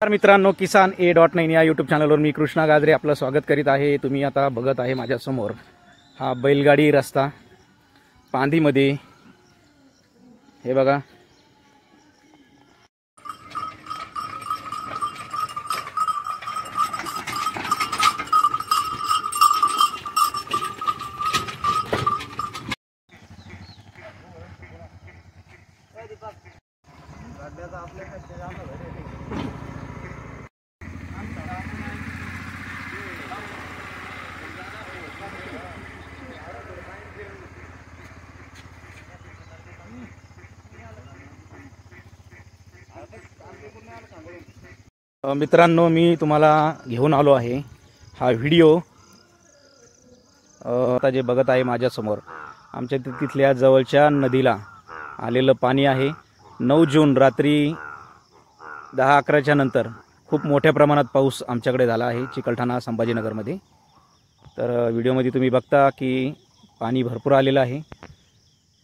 नमस्कार मित्रांनो, किसान.A.9 या यूट्यूब चॅनलवर मी कृष्णा गाजरे आपलं स्वागत करीत आहे। तुम्ही आता बघत आहे माझ्यासमोर हा बैलगाडी रस्ता पांदीमध्ये। हे बघा, मित्रांनो मी तुम्हाला घेऊन आलो आहे हा व्हिडिओ। आता जे बघत आहे माझ्यासमोर आमच्या तिथल्या जवळच्या नदीला आलेलं पाणी आहे। 9 जून रात्री 10-11च्या नंतर खूप मोठ्या प्रमाणात पाऊस आमच्याकडे झाला आहे चिकलठाणा संभाजीनगरमध्ये। तर व्हिडिओमध्ये तुम्ही बघता की पाणी भरपूर आलेलं आहे।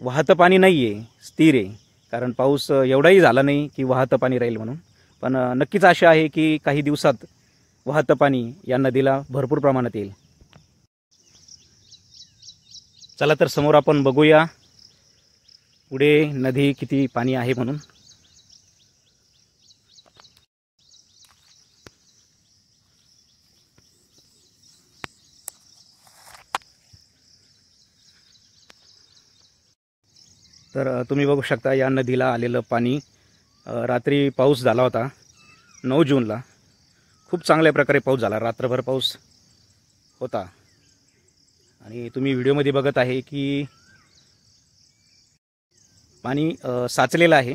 वाहतं पाणी नाही आहे, स्थिर आहे, कारण पाऊस एवढाही झाला नाही की वाहतं पाणी राहील म्हणून। पण नक्कीच आशा आहे की काही दिवसात वाहतं पाणी या नदीला भरपूर प्रमाणात येईल। चला तर समोर आपण बघूया पुढे नदी किती पाणी आहे म्हणून। तर तुम्ही बघू शकता या नदीला आलेलं पाणी। रात्री पाऊस झाला होता 9 जूनला, खूप चांगल्या प्रकारे पाऊस झाला, रात्रभर पाऊस होता। आणि तुम्ही व्हिडिओमध्ये बघत आहे की पाणी साचलेलं आहे,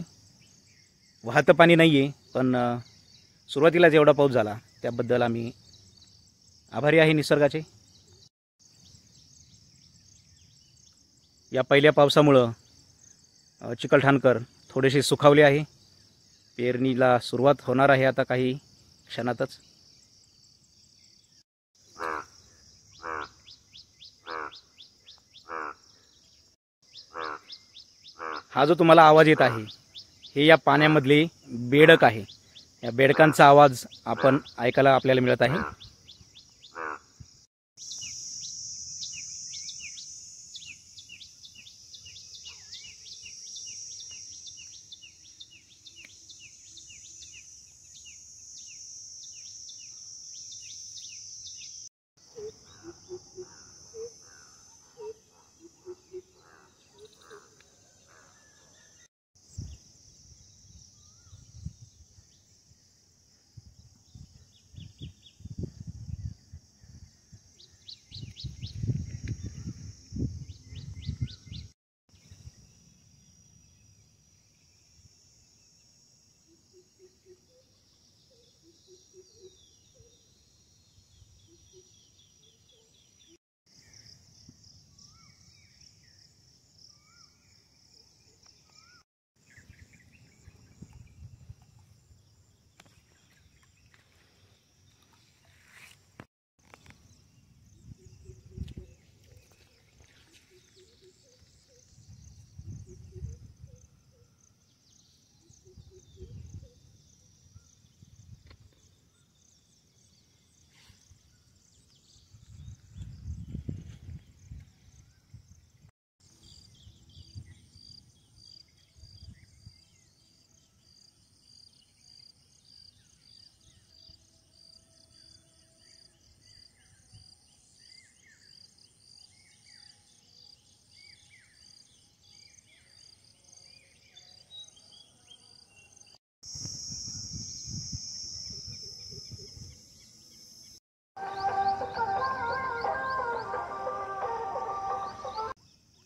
वाहतं पाणी नाही आहे। पण सुरुवातीला जेवढा पाऊस झाला त्याबद्दल आम्ही आभारी आहे निसर्गाचे। या पहिल्या पावसामुळं चिकलठाणकर थोडेसे सुखावले आहे। पेरणीला सुरुवात होणार आहे आता काही क्षणातच। हा जो तुम्हाला आवाज येत आहे हे या पाण्यामधले बेडक आहे। या बेडकांचा आवाज आपण ऐकायला आपल्याला मिळत आहे।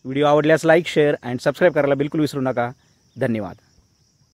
व्हिडिओ आवडल्यास लाईक, शेअर अँड सबस्क्राईब करायला बिलकुल विसरू नका। धन्यवाद।